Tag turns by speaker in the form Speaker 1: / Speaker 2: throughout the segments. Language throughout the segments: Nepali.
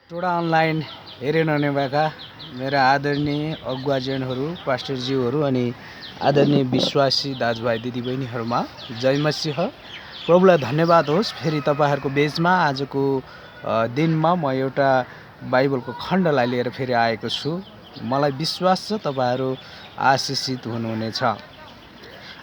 Speaker 1: टोडा अनलाइन हेरिरहने भएका मेरा आदरणीय अगुवाजनहरू पास्टरज्यूहरू अनि आदरणीय विश्वासी दाजुभाइ दिदीबहिनीहरूमा जय मसीह। प्रभुलाई धन्यवाद होस् फेरि तपाईँहरूको बेचमा आजको दिनमा म एउटा बाइबलको खण्डलाई लिएर फेरि आएको छु। मलाई विश्वास छ तपाईँहरू आशिषित हुनुहुनेछ।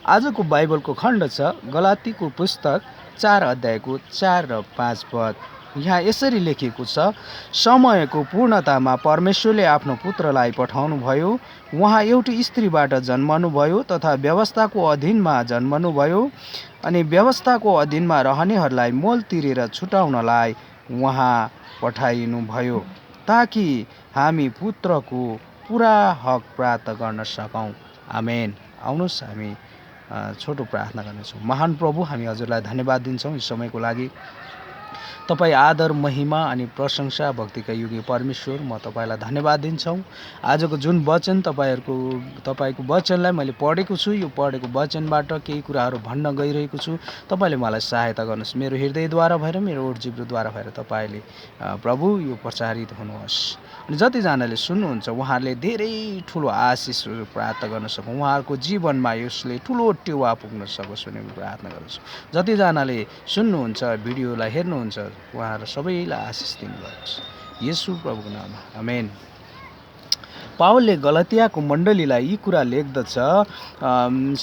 Speaker 1: आजको बाइबलको खण्ड छ गलातीको पुस्तक 4 अध्यायको 4 र 5 पद। यहाँ यसरी लेखिएको छ, समयको पूर्णतामा परमेश्वरले आफ्नो पुत्रलाई पठाउनुभयो। उहाँ एउटी स्त्रीबाट जन्मनुभयो तथा व्यवस्थाको अधीनमा जन्मनुभयो अनि व्यवस्थाको अधीनमा रहनेहरूलाई मोल तिरेर छुटाउनलाई उहाँ पठाइनुभयो ताकि हामी पुत्रको पुरा हक प्राप्त गर्न सकौँ। आमेन। आउनुहोस् हामी छोटो प्रार्थना गर्नेछौँ। महान प्रभु, हामी हजुरलाई धन्यवाद दिन्छौँ यस समयको लागि। तपाईँ आदर महिमा अनि प्रशंसा भक्तिका योग्य परमेश्वर, म तपाईँलाई धन्यवाद दिन्छौँ। आजको जुन वचन तपाईँको वचनलाई मैले पढेको छु, यो पढेको वचनबाट केही कुराहरू भन्न गइरहेको छु। तपाईँले मलाई सहायता गर्नुहोस्। मेरो हृदयद्वारा भएर, मेरो जिब्रोद्वारा भएर तपाईँले प्रभु यो प्रचारित हुनुहोस् अनि जतिजनाले सुन्नुहुन्छ उहाँहरूले धेरै ठुलो आशिषहरू प्राप्त गर्न सकौँ। उहाँहरूको जीवनमा यसले ठुलो टेवा पुग्न सकोस् भन्ने प्रार्थना गर्दछु। जतिजनाले सुन्नुहुन्छ, भिडियोलाई हेर्नुहुन्छ, उहाँहरू सबैलाई आशिष दिनुभयोस् येशू प्रभुको नाममा। आमेन। पावलले गलातियाको मण्डलीलाई यी कुरा लेख्दछ,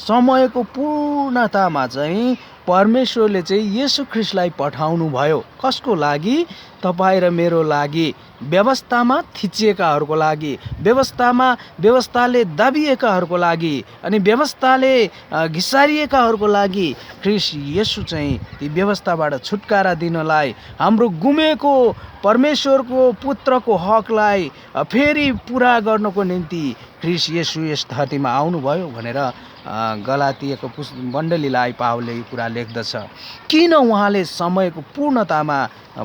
Speaker 1: समयको पूर्णतामा चाहिँ परमेश्वरले चाहिँ येशू ख्रिस्टलाई पठाउनु भयो। कसको लागि? तपाईँ र मेरो लागि, व्यवस्थामा थिचिएकाहरूको लागि, व्यवस्थाले दाबिएकाहरूको लागि अनि व्यवस्थाले घिसारिएकाहरूको लागि ख्रिस्ट येशू चाहिँ ती व्यवस्थाबाट छुटकारा दिनलाई, हाम्रो गुमेको परमेश्वरको पुत्रको हकलाई फेरि पुरा गर्नको निम्ति ख्रिस्ट येशू यस धरतीमा आउनुभयो भनेर गलातियाको मण्डलीलाई पावलले यो कुरा लेख्दछ। किन उहाँले समयको पूर्णतामा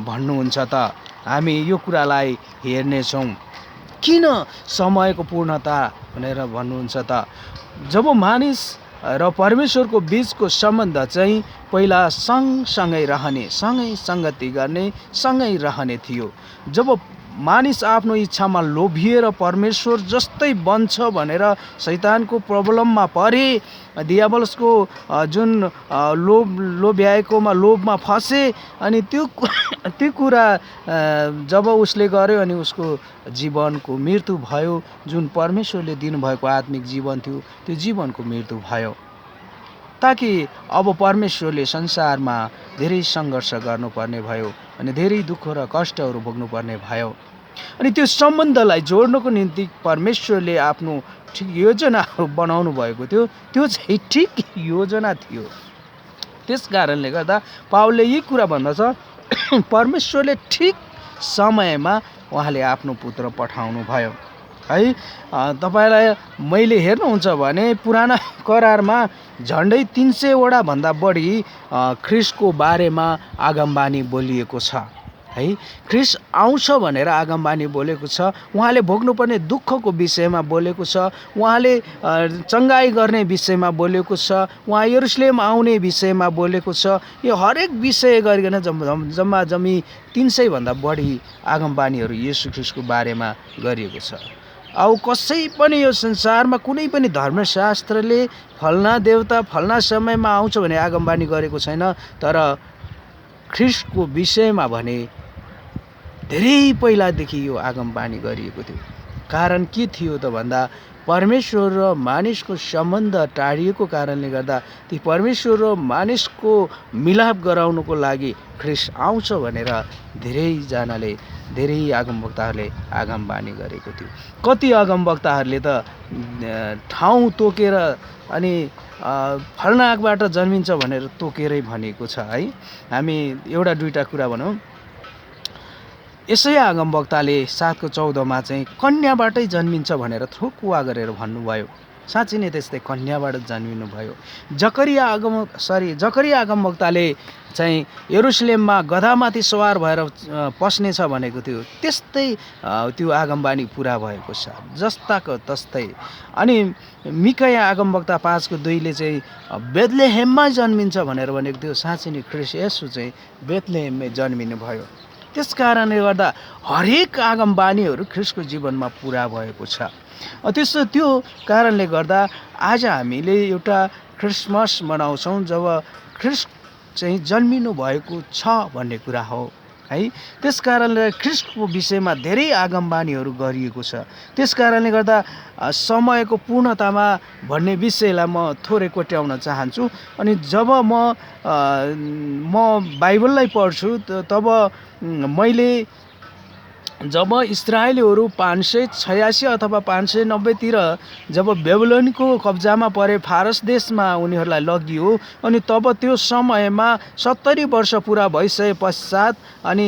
Speaker 1: भन्नुहुन्छ त? हामी यो कुरालाई हेर्नेछौँ। किन समयको पूर्णता भनेर भन्नुहुन्छ त? जब मानिस र परमेश्वरको बिचको सम्बन्ध चाहिँ पहिला सँगसँगै रहने, सँगै सङ्गति गर्ने, सँगै रहने थियो। जब मानिस आफ्नो इच्छामा लोभिएर परमेश्वर जस्तै बन्छ भनेर शैतानको प्रब्लममा परे, दियाबलसको जुन लोभमा फसे अनि त्यो कुरा जब उसले गर्यो अनि उसको जीवनको मृत्यु भयो। जुन परमेश्वरले दिनुभएको आत्मिक जीवन थियो, त्यो जीवनको मृत्यु भयो। ताकि अब परमेश्वरले संसारमा धेरै सङ्घर्ष गर्नुपर्ने भयो अनि धेरै दुःख र कष्टहरू भोग्नुपर्ने भयो। अनि त्यो सम्बन्धलाई जोड्नको निम्ति परमेश्वरले आफ्नो ठिक योजनाहरू बनाउनु भएको थियो। त्यो चाहिँ ठिक योजना थियो। त्यस कारणले गर्दा पावलले यी कुरा भन्दछ, परमेश्वरले ठिक समयमा उहाँले आफ्नो पुत्र पठाउनु भयो है। तपाईँलाई मैले हेर्नुहुन्छ भने पुराना करारमा झन्डै 300 वटा भन्दा बढी ख्रिस्टको बारेमा आगमबानी बोलिएको छ है। ख्रिस्ट आउँछ भनेर आगमबानी बोलेको छ। उहाँले भोग्नुपर्ने दुःखको विषयमा बोलेको छ। उहाँले चङ्गाई गर्ने विषयमा बोलेको छ। उहाँ यरुशलेम आउने विषयमा बोलेको छ। यो हरेक विषय गरिकन जम्मा 300 भन्दा बढी आगमबानीहरू येशू ख्रिस्टको बारेमा गरिएको छ। अब कसै पनि यो संसारमा कुनै पनि धर्मशास्त्रले फल्ना देवता फल्ना समयमा आउँछ भने आगमबानी गरेको छैन। तर ख्रिस्टको विषयमा भने धेरै पहिलादेखि यो आगमबानी गरिएको थियो। कारण के थियो त भन्दा परमेश्वर र मानिसको सम्बन्ध टाढिएको कारणले गर्दा ती परमेश्वर र मानिसको मिलाप गराउनको लागि ख्रिस्ट आउँछ भनेर धेरैजनाले, धेरै आगमवक्ताहरूले आगमबानी गरेको थियो। कति आगमवक्ताहरूले त ठाउँ तोकेर अनि फल्नाबाट जन्मिन्छ भनेर तोकेरै भनेको छ है। हामी एउटा दुईटा कुरा भनौँ। यसै आगमवक्ताले 7:14 चाहिँ कन्याबाटै जन्मिन्छ भनेर थोकुवा गरेर भन्नुभयो। साँच्चै नै त्यस्तै कन्याबाट जन्मिनु भयो। जकरिया आगमवक्ताले चाहिँ यरुशलेममा गधामाथि सवार भएर पस्नेछ भनेको थियो। त्यस्तै त्यो आगमबानी पुरा भएको छ जस्ताको तस्तै। अनि मिकाया आगमवक्ता 5:2 चाहिँ बेथलेहेममा जन्मिन्छ भनेर भनेको थियो। साँच्चै नै ख्रिस्ट येशू चाहिँ बेथलेहेममै जन्मिनु भयो। त्यस कारणले गर्दा हरेक आगमबानीहरू ख्रिस्टको जीवनमा पुरा भएको छ। त्यो कारणले गर्दा आज हामीले एउटा क्रिसमस मनाउँछौँ जब ख्रिस्ट चाहिँ जन्मिनु भएको छ भन्ने कुरा हो है। त्यस कारणले ख्रिस्टको विषयमा धेरै आगमबानीहरू गरिएको छ। त्यस कारणले गर्दा समयको पूर्णतामा भन्ने विषयलाई म थोरै कोट्याउन चाहन्छु। अनि जब म बाइबललाई पढ्छु तब मैले जब इस्राएलीहरू 586 अथवा 590 जब बेबिलोनको कब्जामा परे, फारस देशमा उनीहरूलाई लगियो, अनि तब त्यो समयमा 70 वर्ष पुरा भइसके पश्चात अनि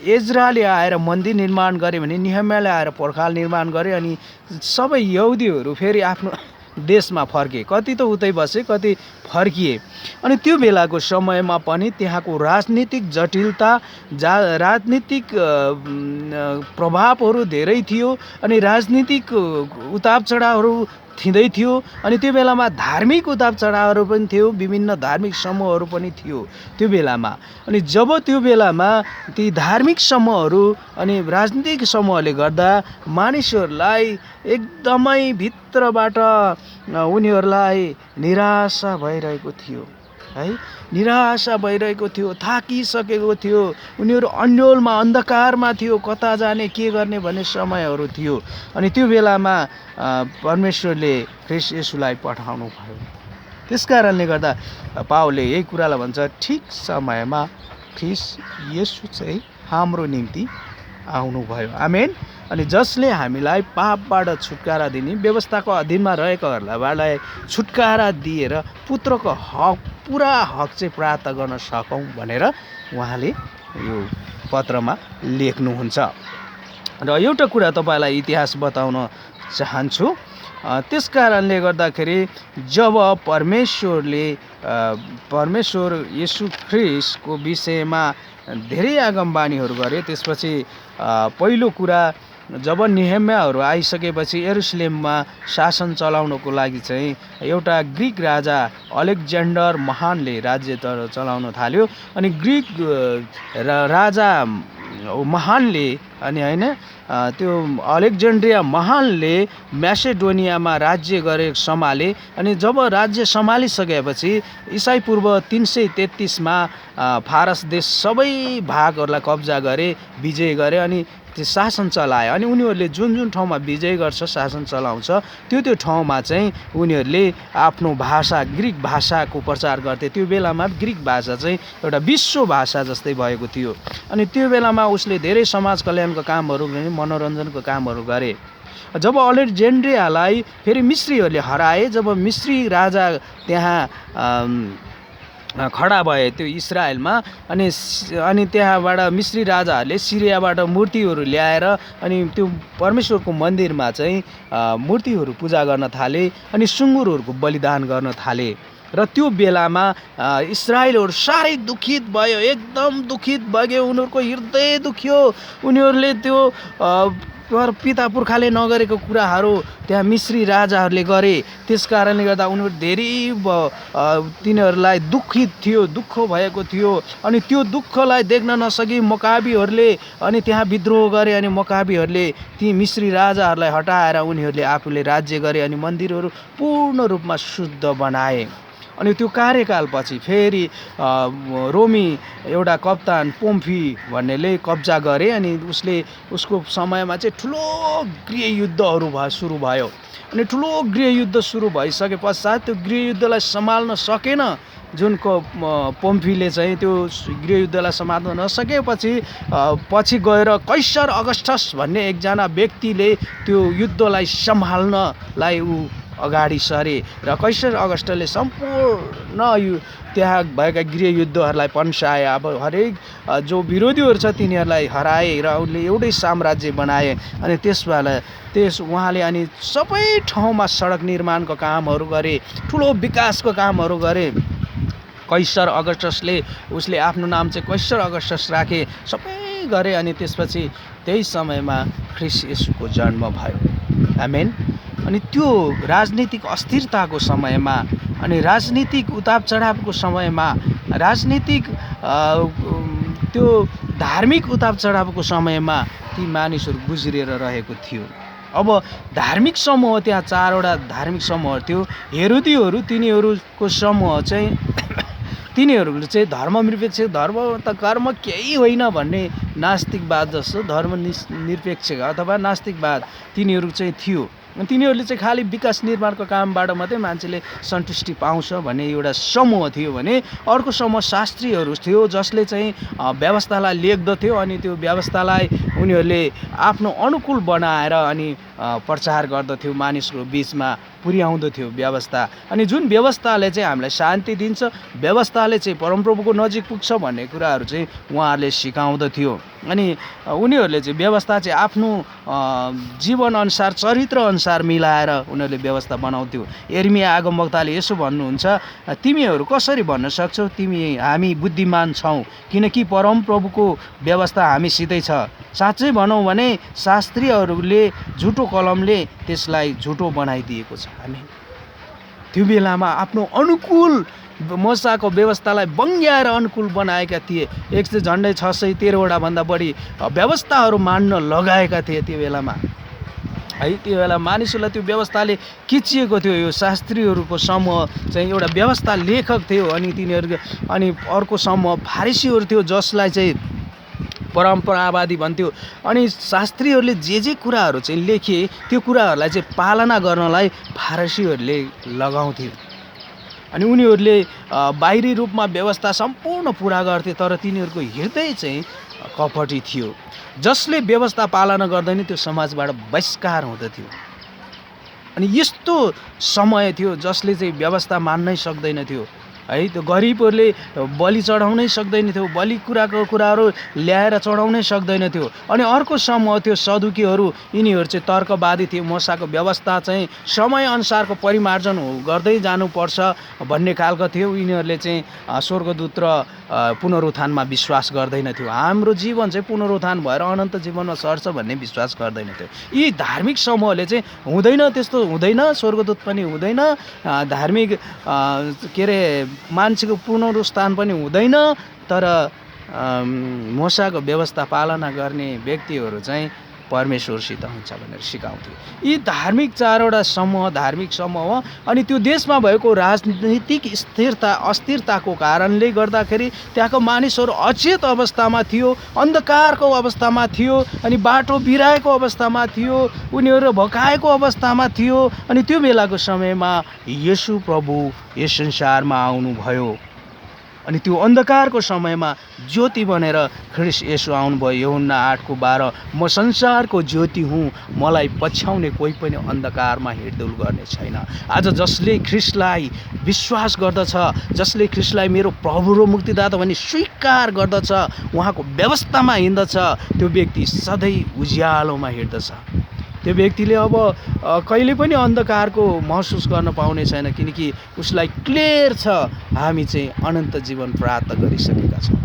Speaker 1: एज्राले आएर मन्दिर निर्माण गरे भने नेहेमियाले आएर पर्खाल निर्माण गरे, अनि सबै यहुदीहरू फेरि आफ्नो देशमा फर्के। कति त उतै बसे, कति फर्किए। अनि त्यो बेलाको समयमा पनि त्यहाँको राजनीतिक जटिलता, राजनीतिक प्रभावहरू धेरै थियो, अनि राजनीतिक उतार चढावहरू थिँदै थियो। अनि त्यो बेलामा धार्मिक उतार चढावहरू पनि थियो, विभिन्न धार्मिक समूहहरू पनि थियो त्यो बेलामा। अनि जब त्यो बेलामा ती धार्मिक समूहहरू अनि राजनीतिक समूहले गर्दा मानिसहरूलाई एकदमै भित्रबाट उनीहरूलाई निराशा भइरहेको थियो है, निराशा भइरहेको थियो, थाकिसकेको थियो। उनीहरू अन्योलमा, अन्धकारमा थियो, कता जाने, के गर्ने भन्ने समयहरू थियो। अनि त्यो बेलामा परमेश्वरले ख्रिस्ट येशूलाई पठाउनु भयो। त्यस कारणले गर्दा पावलले यही कुरालाई भन्छ, ठिक समयमा ख्रिस्ट येशू चाहिँ हाम्रो निम्ति आउनुभयो। आमेन। अनि जसले हामीलाई पापबाट छुटकारा दिने, व्यवस्थाको अधीनमा रहेकोहरूलाई छुटकारा दिएर पुत्रको हक, पुरा हक चाहिँ प्राप्त गर्न सकौँ भनेर उहाँले यो पत्रमा लेख्नुहुन्छ। र एउटा कुरा तपाईँलाई इतिहास बताउन चाहन्छु। त्यस कारणले गर्दाखेरि जब परमेश्वर येशू ख्रिस्टको विषयमा धेरै आगमबानीहरू गरे, त्यसपछि पहिलो कुरा जब नेहेमियाहरू आइसकेपछि यरुशलेममा शासन चलाउनको लागि चाहिँ एउटा ग्रिक राजा अलेक्जेन्डर महानले राज्य चलाउन थाल्यो। अनि ग्रिक राजा महानले अनि होइन त्यो अलेक्जेन्ड्रिया महानले म्यासेडोनियामा राज्य गरे, सम्हाले। अनि जब राज्य सम्हालिसकेपछि ईसाई पूर्व 333 फारस देश सबै भागहरूलाई कब्जा गरे, विजय गरे, अनि त्यो शासन चलाए। अनि उनीहरूले जुन जुन ठाउँमा विजय गर्छ, शासन चलाउँछ, त्यो ठाउँमा चाहिँ उनीहरूले आफ्नो भाषा, ग्रिक भाषाको प्रचार गर्थे। त्यो बेलामा ग्रिक भाषा चाहिँ एउटा विश्व भाषा जस्तै भएको थियो। अनि त्यो बेलामा उसले धेरै समाज कल्याणको कामहरू, मनोरञ्जनको कामहरू गरे। जब अलेक्जेन्ड्रियालाई फेरि मिस्रीहरूले हराए, जब मिस्री राजा त्यहाँ खडा भए त्यो इजरायलमा, अनि त्यहाँबाट मिस्री राजाहरूले सिरियाबाट मूर्तिहरू ल्याएर अनि त्यो परमेश्वरको मन्दिरमा चाहिँ मूर्तिहरू पूजा गर्न थाले, अनि सुँगुरहरूको बलिदान गर्न थाले। र त्यो बेलामा इजरायलहरू साह्रै दुखित भयो, एकदम दुखित भयो, उनीहरूको हृदय दुख्यो। उनीहरूले त्यो पिता पुर्खाले नगरेको कुराहरू त्यहाँ मिस्री राजाहरूले गरे। त्यस कारणले गर्दा उनीहरू धेरै तिनीहरूलाई दुखित थियो, दुःख भएको थियो। अनि त्यो दुःखलाई देख्न नसकी मकाबीहरूले अनि त्यहाँ विद्रोह गरे, अनि मकाबीहरूले ती मिस्री राजाहरूलाई हटाएर उनीहरूले आफूले राज्य गरे, अनि मन्दिरहरू पूर्ण रूपमा शुद्ध बनाए। अनि त्यो कार्यकालपछि फेरि रोमी एउटा कप्तान पोम्फी भन्नेले कब्जा गरे, अनि उसको समयमा चाहिँ ठुलो गृहयुद्धहरू सुरु भयो। अनि ठुलो गृहयुद्ध सुरु भइसके पश्चात त्यो गृहयुद्धलाई सम्हाल्न सकेन, जुनको पोम्फीले चाहिँ त्यो गृहयुद्धलाई सम्हाल्न नसकेपछि पछि गएर कैसर अगस्टस भन्ने एकजना व्यक्तिले त्यो युद्धलाई सम्हाल्नलाई अगाडि सरे, र कैसर अगस्टसले सम्पूर्ण त्यहाँ भएका गृहयुद्धहरूलाई पन्साए। अब हरेक जो विरोधीहरू छ तिनीहरूलाई हराए र उनले एउटै साम्राज्य बनाए। अनि उहाँले अनि सबै ठाउँमा सडक निर्माणको कामहरू गरे, ठुलो विकासको कामहरू गरे। कैसर अगस्टसले उसले आफ्नो नाम चाहिँ कैसर अगस्टस राखे, सबै गरे। अनि त्यसपछि त्यही समयमा ख्रिस्ट येशूको जन्म भयो। आमेन। अनि त्यो राजनीतिक अस्थिरताको समयमा, अनि राजनीतिक उतार चढावको समयमा, राजनीतिक त्यो धार्मिक उतार चढावको समयमा ती मानिसहरू गुज्रिएर रहेको थियो। अब धार्मिक समूह त्यहाँ 4वटा धार्मिक समूह थियो। हेरोदीहरू तिनीहरूको समूह चाहिँ तिनीहरूले चाहिँ धर्मनिरपेक्ष धर्म त कर्म केही होइन भन्ने नास्तिकवाद जस्तो धर्मनिरपेक्ष अथवा नास्तिकवाद तिनीहरू चाहिँ थियो। तिनीहरूले चाहिँ खालि विकास निर्माणको कामबाट मात्रै मान्छेले सन्तुष्टि पाउँछ भन्ने एउटा समूह थियो भने अर्को समूह शास्त्रीहरू थियो जसले चाहिँ व्यवस्थालाई लेख्दथ्यो अनि त्यो व्यवस्थालाई उनीहरूले आफ्नो अनुकूल बनाएर अनि प्रचार गर्दथ्यो, मानिसको बिचमा पुर्याउँदथ्यो व्यवस्था। अनि जुन व्यवस्थाले चाहिँ हामीलाई शान्ति दिन्छ, व्यवस्थाले चाहिँ परमप्रभुको नजिक पुग्छ भन्ने कुराहरू चाहिँ उहाँहरूले सिकाउँदथ्यो। अनि उनीहरूले चाहिँ व्यवस्था चाहिँ आफ्नो जीवनअनुसार चरित्रअनुसार मिलाएर उनीहरूले व्यवस्था बनाउँथ्यो। यिर्मया आगमवक्ताले यसो भन्नुहुन्छ, तिमीहरू कसरी भन्न सक्छौ हामी बुद्धिमान छौँ किनकि परमप्रभुको व्यवस्था हामीसितै छ। साँच्चै भनौँ भने शास्त्रीहरूले झुटो कलमले त्यसलाई झुटो बनाइदिएको छ। हामी त्यो बेलामा आफ्नो अनुकूल मोसाको व्यवस्थालाई बङ्ग्याएर अनुकूल बनाएका थिए। एक चाहिँ झन्डै 613वटा भन्दा बढी व्यवस्थाहरू मान्न लगाएका थिए त्यो बेलामा है। त्यो बेला मानिसहरूलाई त्यो व्यवस्थाले खिचिएको थियो। यो शास्त्रीहरूको समूह चाहिँ एउटा व्यवस्था लेखक थियो अनि तिनीहरू अनि अर्को समूह फारिसीहरू थियो जसलाई चाहिँ परम्परावादी भन्थ्यो। अनि शास्त्रीहरूले जे कुराहरू चाहिँ लेखे त्यो कुराहरूलाई चाहिँ पालना गर्नलाई फारसीहरूले लगाउँथ्यो। अनि उनीहरूले बाहिरी रूपमा व्यवस्था सम्पूर्ण पुरा गर्थे तर तिनीहरूको हृदय चाहिँ कपटी थियो। जसले व्यवस्था पालना गर्दैन त्यो समाजबाट बहिष्कार हुँदथ्यो। अनि यस्तो समय थियो जसले चाहिँ व्यवस्था मान्नै सक्दैन थियो है। त्यो गरिबहरूले बलि चढाउनै सक्दैन थियो, बलि कुराहरू ल्याएर चढाउनै सक्दैन थियो। अनि अर्को समूह थियो सदुकीहरू। यिनीहरू चाहिँ तर्कवादी थिए। मोसाको व्यवस्था चाहिँ समयअनुसारको परिमार्जन गर्दै जानुपर्छ भन्ने खालको थियो। यिनीहरूले चाहिँ स्वर्गदूत र पुनरुत्थानमा विश्वास गर्दैन थियो। हाम्रो जीवन चाहिँ पुनरुत्थान भएर अनन्त जीवनमा सर्छ भन्ने विश्वास गर्दैन थियो। यी धार्मिक समूहले चाहिँ हुँदैन, त्यस्तो हुँदैन, स्वर्गदूत पनि हुँदैन, धार्मिक के अरे मान्छेको पुनरुत्थान पनि हुँदैन, तर मोसाको व्यवस्था पालना गर्ने व्यक्तिहरू चाहिँ परमेश्वरसित हुन्छ भनेर सिकाउँथ्यो। यी धार्मिक 4वटा समूह धार्मिक समूह अनि त्यो देशमा भएको राजनीतिक अस्थिरताको कारणले गर्दाखेरि त्यहाँको मानिसहरू अचेत अवस्थामा थियो, अन्धकारको अवस्थामा थियो अनि बाटो बिराएको अवस्थामा थियो, उनीहरू भकाएको अवस्थामा थियो। अनि त्यो बेलाको समयमा येशू प्रभु यस संसारमा आउनुभयो अनि त्यो अन्धकारको समयमा ज्योति बनेर ख्रीष्ट येशू आउनुभयो। यूहन्ना 8:12 म संसारको ज्योति हुँ, मलाई पछ्याउने कोही पनि अन्धकारमा हिँडडुल गर्ने छैन। आज जसले ख्रीष्टलाई विश्वास गर्दछ, जसले ख्रीष्टलाई मेरो प्रभु र मुक्तिदाता भनी स्वीकार गर्दछ, उहाँको व्यवस्थामा हिँड्दछ, त्यो व्यक्ति सधैँ उज्यालोमा हिँड्दछ। त्यो व्यक्तिले अब कहिले पनि अन्धकारको महसुस गर्न पाउने छैन किनकि उसलाई क्लियर छ हामी चाहिँ अनन्त जीवन प्राप्त गरिसकेका छौँ।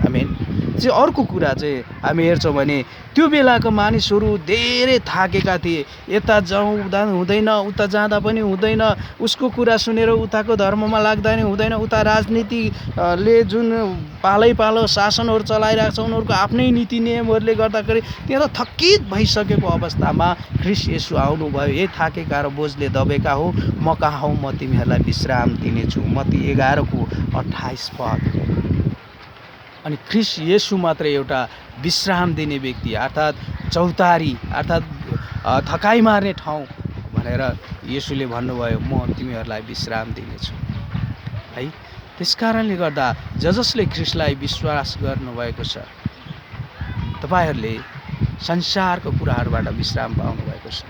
Speaker 1: आमेन। चाहिँ अर्को कुरा चाहिँ हामी हेर्छौँ भने त्यो बेलाको मानिसहरू धेरै थाकेका थिए। यता जाँदा हुँदैन, उता जाँदा पनि हुँदैन, उसको कुरा सुनेर उताको धर्ममा लाग्दा नि हुँदैन, उता राजनीतिले जुन पालो शासनहरू चलाइरहेको छ उनीहरूको आफ्नै नीति नियमहरूले गर्दाखेरि त्यहाँ त थकित भइसकेको अवस्थामा ख्रीष्ट येशू आउनुभयो। ए थाकेका र बोझले दबेका हो, म कहाँ हौ, म तिमीहरूलाई विश्राम दिनेछु। मत्ती 11:28 अनि ख्रीष्ट येशू मात्र एउटा विश्राम दिने व्यक्ति अर्थात् चौतारी अर्थात् थकाइ मार्ने ठाउँ भनेर येशूले भन्नुभयो, म तिमीहरूलाई विश्राम दिनेछु है। त्यसकारणले गर्दा जसले ख्रीष्टलाई विश्वास गर्नुभएको छ तपाईहरूले संसारको कुराहरूबाट विश्राम पाउनुभएको छ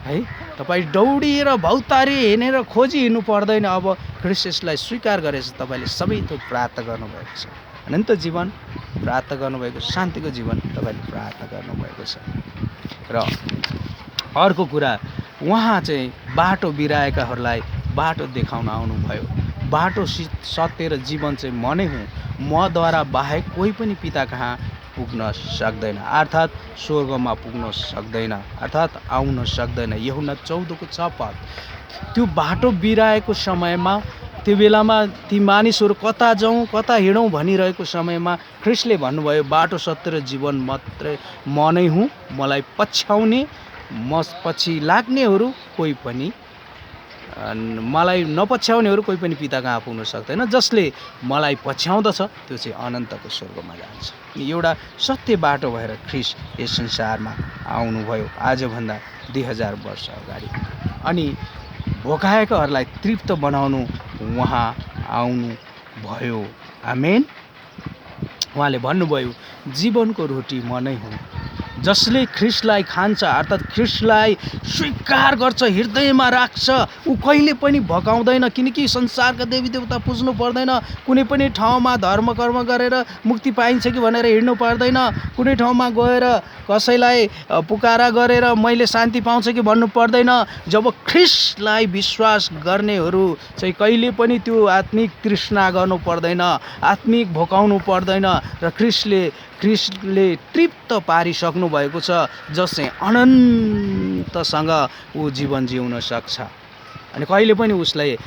Speaker 1: है। तपाईँ दौडिएर भौतारी हिँडेर खोजी हिँड्नु पर्दैन। अब ख्रीष्टलाई स्वीकार गरेर तपाईँले सबै थोक प्राप्त गर्नुभएको छ। अनन्त जीवन प्राप्त गर्नुभएको, शान्तिको जीवन तपाईँले प्राप्त गर्नुभएको छ। र अर्को कुरा, उहाँ चाहिँ बाटो बिराएकाहरूलाई बाटो देखाउन आउनुभयो। बाटो सत्य र जीवन चाहिँ म नै हुँ, मद्वारा बाहेक कोही पनि पिता कहाँ पुग्न सक्दैन अर्थात् स्वर्गमा पुग्न सक्दैन अर्थात् आउन सक्दैन। यूहन्ना 14:6 त्यो बाटो बिराएको समयमा त्यो बेलामा ती मानिसहरू कता जाउँ कता हिँडौँ भनिरहेको समयमा ख्रिस्टले भन्नुभयो बाटो सत्य र जीवन मात्रै म नै हुँ, मलाई पछ्याउने म पछि लाग्नेहरू कोही पनि मलाई नपछ्याउनेहरू कोही पनि पिता कहाँ पुग्न सक्दैन। जसले मलाई पछ्याउँदछ त्यो चाहिँ अनन्तको स्वर्गमा जान्छ। एउटा सत्य बाटो भएर ख्रिस्ट यस संसारमा आउनुभयो आजभन्दा 2000 वर्ष अगाडि। अनि भोकाएकाहरूलाई तृप्त बनाउनु उहाँ आउनुभयो। आमेन। उहाँले भन्नुभयो जीवनको रोटी म नै हुँ, जसले ख्रिस्टलाई खान्छ अर्थात् ख्रिस्टलाई स्वीकार गर्छ, हृदयमा राख्छ, ऊ कहिले पनि भकाउँदैन। किनकि संसारका देवी देवता पुज्नु पर्दैन, कुनै पनि ठाउँमा धर्म कर्म गरेर मुक्ति पाइन्छ कि भनेर हिँड्नु पर्दैन, कुनै ठाउँमा गएर कसैलाई पुकारा गरेर मैले शान्ति पाउँछ कि भन्नु पर्दैन। जब ख्रिस्टलाई विश्वास गर्नेहरू चाहिँ कहिले पनि त्यो आत्मिक तृष्णा गर्नु पर्दैन, आत्मिक भोकाउनु पर्दैन र ख्रिस्टले तृप्त पारिसक्नु भएको छ, जसले अनन्तसँग ऊ जीवन जिउन सक्छ। अनि कहिले पनि उसले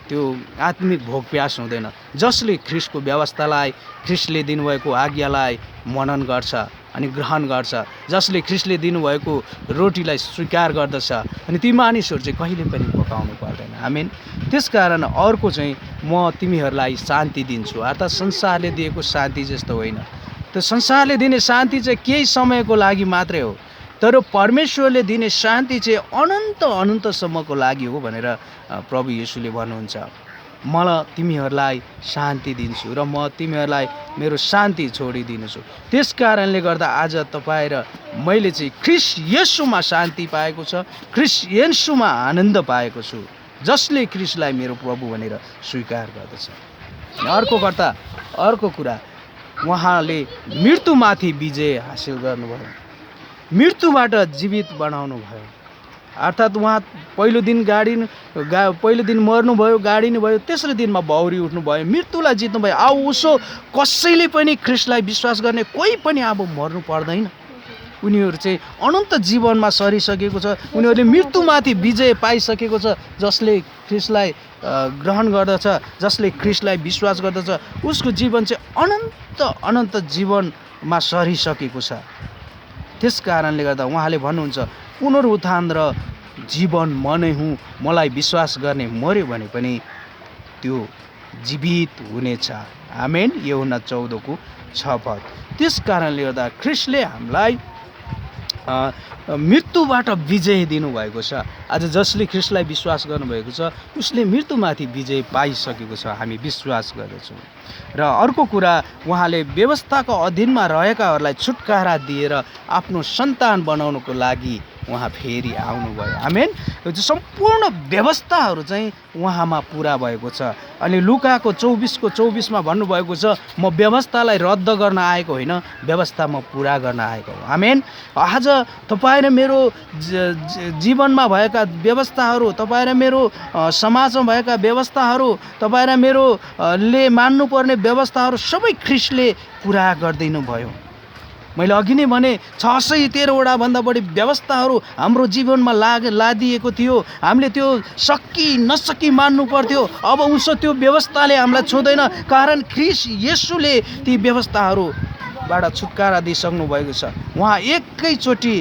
Speaker 1: त्यो आत्मिक भोक प्यास हुँदैन। जसले ख्रिस्टको व्यवस्थालाई, ख्रिस्टले दिनुभएको आज्ञालाई मनन गर्छ अनि ग्रहण गर्छ, जसले ख्रिस्टले दिनुभएको रोटीलाई स्वीकार गर्दछ, अनि ती मानिसहरू चाहिँ कहिले पनि भोकाउनु पर्दैन। आमेन। त्यसकारण अर्को चाहिँ म तिमीहरूलाई शान्ति दिन्छु अर्थात् संसारले दिएको शान्ति जस्तो होइन। त्यो संसारले दिने शान्ति चाहिँ केही समयको लागि मात्रै हो, तर परमेश्वरले दिने शान्ति चाहिँ अनन्तसम्मको लागि हो भनेर प्रभु येशूले भन्नुहुन्छ। म तिमीहरूलाई शान्ति दिन्छु र म तिमीहरूलाई मेरो शान्ति छोडिदिन्छु। त्यस कारणले गर्दा आज तपाईँ र मैले चाहिँ ख्रिस्ट येशूमा शान्ति पाएको छ, ख्रिस्ट येशूमा आनन्द पाएको छु, जसले ख्रिस्टलाई मेरो प्रभु भनेर स्वीकार गर्दछ। अर्को कुरा उहाँले मृत्युमाथि विजय हासिल गर्नुभयो, मृत्युबाट जीवित बनाउनु भयो। अर्थात् उहाँ पहिलो दिन मर्नुभयो, गाडिनु भयो, तेस्रो दिनमा बौरी उठ्नुभयो, मृत्युलाई जित्नुभयो। उसो कसैले पनि ख्रिस्टलाई विश्वास गर्ने कोही पनि अब मर्नु पर्दैन। उनीहरू चाहिँ अनन्त जीवनमा सरिसकेको छ, उनीहरूले मृत्युमाथि विजय पाइसकेको छ। जसले ख्रिस्टलाई ग्रहण गर्दछ, जसले ख्रिस्टलाई विश्वास गर्दछ, उसको जीवन चाहिँ अनन्त जीवनमा सरिसकेको छ। त्यस कारणले गर्दा उहाँले भन्नुहुन्छ पुनरुत्थान र जीवन म नै हुँ, मलाई विश्वास गर्ने मर्यो भने पनि त्यो जीवित हुनेछ। आमेन। यूहन्ना 14:6। त्यस कारणले गर्दा ख्रिस्टले हामीलाई मृत्युबाट विजय दिनुभएको छ। आज जसले ख्रिस्टलाई विश्वास गर्नुभएको छ उसले मृत्युमाथि विजय पाइसकेको छ, हामी विश्वास गर्दछौँ। र अर्को कुरा उहाँले व्यवस्थाको अधीनमा रहेकाहरूलाई छुटकारा दिएर आफ्नो सन्तान बनाउनको लागि उहाँ फेरि आउनुभयो। आमेन। यो सम्पूर्ण व्यवस्थाहरू चाहिँ उहाँमा पुरा भएको छ। अनि लुकाको 24:24 भन्नुभएको छ म व्यवस्थालाई रद्द गर्न आएको होइन, व्यवस्था म पुरा गर्न आएको हो। आमेन। आज तपाईँ र मेरो जीवनमा भएका व्यवस्थाहरू, तपाईँ र मेरो समाजमा भएका व्यवस्थाहरू, तपाईँ र मेरो ले मान्नुपर्ने व्यवस्थाहरू सबै ख्रिस्टले पुरा गरिदिनु भयो। मैले अघि नै भने 613 भन्दा बढी व्यवस्थाहरू हाम्रो जीवनमा लादिएको थियो। हामीले त्यो नसकी मान्नु पर्थ्यो। अब उसो त्यो व्यवस्थाले हामीलाई छुँदैन, कारण ख्रिस्ट येशूले ती व्यवस्थाहरूबाट छुटकारा दिइसक्नु भएको छ। उहाँ एकैचोटि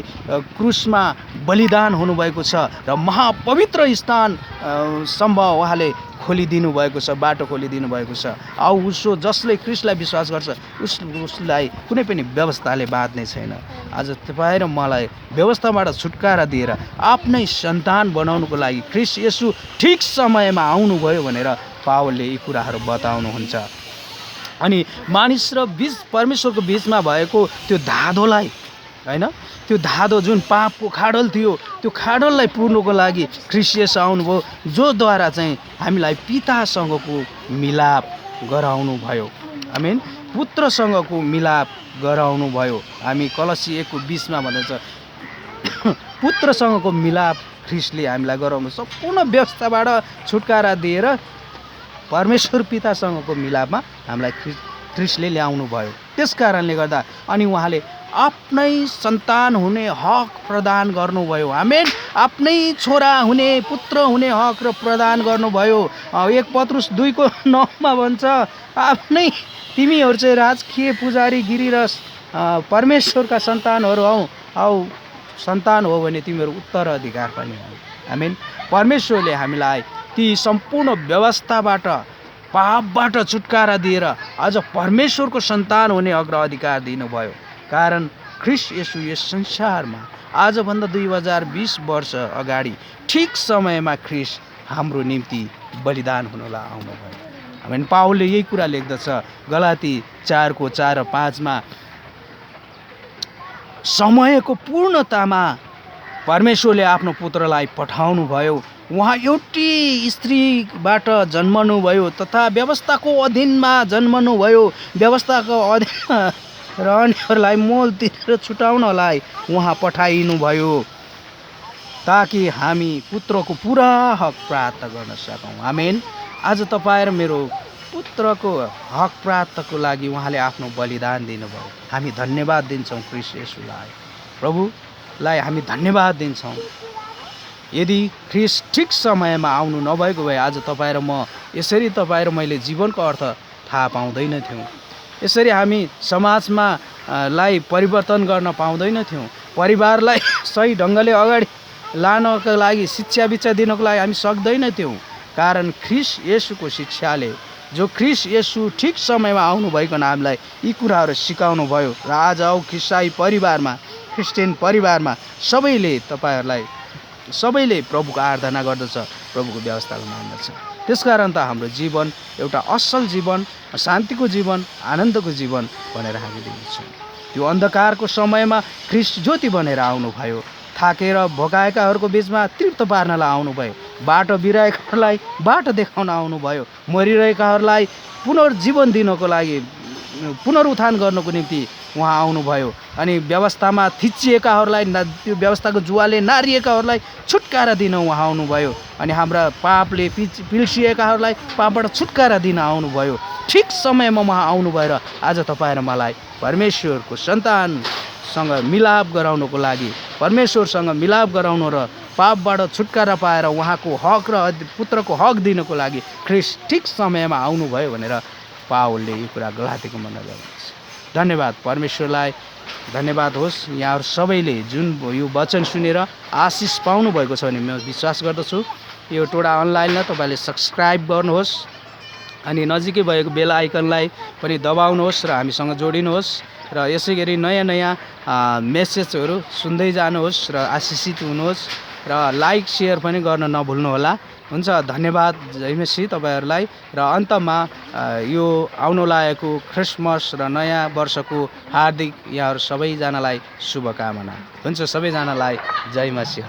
Speaker 1: क्रुसमा बलिदान हुनुभएको छ र महापवित्र स्थानसम्म उहाँले खोलिदिनु भएको छ, बाटो खोलिदिनु भएको छ। उसो जसले ख्रिस्टलाई विश्वास गर्छ उसलाई कुनै पनि व्यवस्थाले बाँध्ने छैन। आज तपाईँ र मलाई व्यवस्थाबाट छुटकारा दिएर आफ्नै सन्तान बनाउनुको लागि ख्रिस्ट येशू ठिक समयमा आउनुभयो भनेर पावलले यी कुराहरू बताउनुहुन्छ। अनि मानिस र परमेश्वरको बिचमा भएको त्यो धाधोलाई हैन, त्यो धाधो जुन पापको खाडल थियो, त्यो खाडललाई पुर्नुको लागि ख्रिस्ट येशू आउनुभयो, जोद्वारा चाहिँ हामीलाई पितासँगको मिलाप गराउनु भयो। आमेन। पुत्रसँगको मिलाप गराउनु भयो। हामी कलसी 1:20 भन्दछ पुत्रसँगको मिलाप ख्रिस्टले हामीलाई गराउनु, सम्पूर्ण व्यवस्थाबाट छुटकारा दिएर परमेश्वर पितासँगको मिलापमा हामीलाई ख्रिस्टले ल्याउनु भयो। त्यस कारणले गर्दा अनि उहाँले आफ्नै सन्तान हुने हक प्रदान गर्नुभयो। आमेन। आफ्नै छोरा हुने पुत्र हुने हक र प्रदान गर्नुभयो। 1 पत्रुस 2:9 भन्छ आफ्नै तिमीहरू चाहिँ राजकीय पुजारी गिरी र परमेश्वरका सन्तानहरू हौ सन्तान हो भने तिमीहरू उत्तराधिकार पनि हौ। आमेन। परमेश्वरले हामीलाई ती सम्पूर्ण व्यवस्थाबाट पापबाट छुटकारा दिएर अझ परमेश्वरको सन्तान हुने अग्राधिकार दिनुभयो। कारण ख्रीष्ट येशू यस संसारमा आजभन्दा 2020 वर्ष अगाडि ठिक समयमा ख्रीष्ट हाम्रो निम्ति बलिदान हुनलाई आउनुभयो। आमेन। पावलले यही कुरा लेख्दछ गलाती 4:4 र 5 समयको पूर्णतामा परमेश्वरले आफ्नो पुत्रलाई पठाउनु भयो। उहाँ एउटी स्त्रीबाट जन्मनुभयो तथा व्यवस्थाको अधीनमा जन्मनुभयो। व्यवस्थाको अधीनमा रहनेहरूलाई मोल तिरेर छुटाउनलाई उहाँ पठाइनुभयो ताकि हामी पुत्रको पुरा हक प्राप्त गर्न सकौँ। आमेन। आज तपाईँ र मेरो पुत्रको हक प्राप्तको लागि उहाँले आफ्नो बलिदान दिनुभयो। हामी धन्यवाद दिन्छौँ ख्रीष्ट येशूलाई। प्रभुलाई हामी धन्यवाद दिन्छौँ। यदि ख्रीष्ट ठिक समयमा आउनु नभएको भए आज तपाईँ र म यसरी तपाईँ र मैले जीवनको अर्थ थाहा पाउँदैन थियौँ। यसरी हामी समाजमा लाई परिवर्तन गर्न पाउँदैन थियौँ। परिवारलाई सही ढङ्गले अगाडि लानको लागि शिक्षा विक्षा दिनको लागि हामी सक्दैन थियौँ। कारण ख्रीष्ट येशूको शिक्षाले जो ख्रीष्ट येशू ठिक समयमा आउनुभएको हामीलाई यी कुराहरू सिकाउनु भयो र आज ख्रिस्टाई परिवारमा क्रिस्चियन परिवारमा सबैले प्रभुको आराधना गर्दछ, प्रभुको व्यवस्थालाई मान्दछ। त्यसकारण त हाम्रो जीवन एउटा असल जीवन, शान्तिको जीवन, आनन्दको जीवन भनेर हामी देख्छौँ। त्यो अन्धकारको समयमा ख्रीष्ट ज्योति बनेर आउनुभयो। थाकेर भोकाएकाहरूको बिचमा तृप्त पार्नलाई आउनुभयो। बाटो बिराएकाहरूलाई बाटो देखाउन आउनुभयो। मरिरहेकाहरूलाई पुनर्जीवन दिनको लागि पुनरुत्थान गर्नको निम्ति उहाँ आउनुभयो। अनि व्यवस्थामा थिचिएकाहरूलाई त्यो व्यवस्थाको जुवाले नारिएकाहरूलाई छुटकारा दिन उहाँ आउनुभयो। अनि हाम्रा पापले पिल्सिएकाहरूलाई पापबाट छुटकारा दिन आउनुभयो। ठिक समयमा उहाँ आउनु भएर आज तपाईँ र मलाई परमेश्वरको सन्तानसँग मिलाप गराउनको लागि, परमेश्वरसँग मिलाप गराउनु र पापबाट छुटकारा पाएर उहाँको हक र पुत्रको हक दिनको लागि ख्रीष्ट ठिक समयमा आउनुभयो भनेर पावलले यो कुरा गलातीको मनलाई ल्याउँछ। धन्यवाद परमेश्वरलाई, धन्यवाद होस्। यहाँहरू सबैले जुन यो वचन सुनेर आशिष पाउनुभएको छ भने म विश्वास गर्दछु। यो टोडा अनलाइनमा तपाईँले सब्सक्राइब गर्नुहोस् अनि नजिकै भएको बेल आइकनलाई पनि दबाउनुहोस् र हामीसँग जोडिनुहोस् र यसै गरी नयाँ नयाँ मेसेजहरू सुन्दै जानुहोस् र आशिषित हुनुहोस् र लाइक सेयर पनि गर्न नभुल्नुहोला। हुन्छ। धन्यवाद। जय मसीह तपाईँहरूलाई। र अन्तमा यो आउन लागेको क्रिसमस र नयाँ वर्षको हार्दिक यहाँहरू सबैजनालाई शुभकामना। हुन्छ। सबैजनालाई जय मसीह।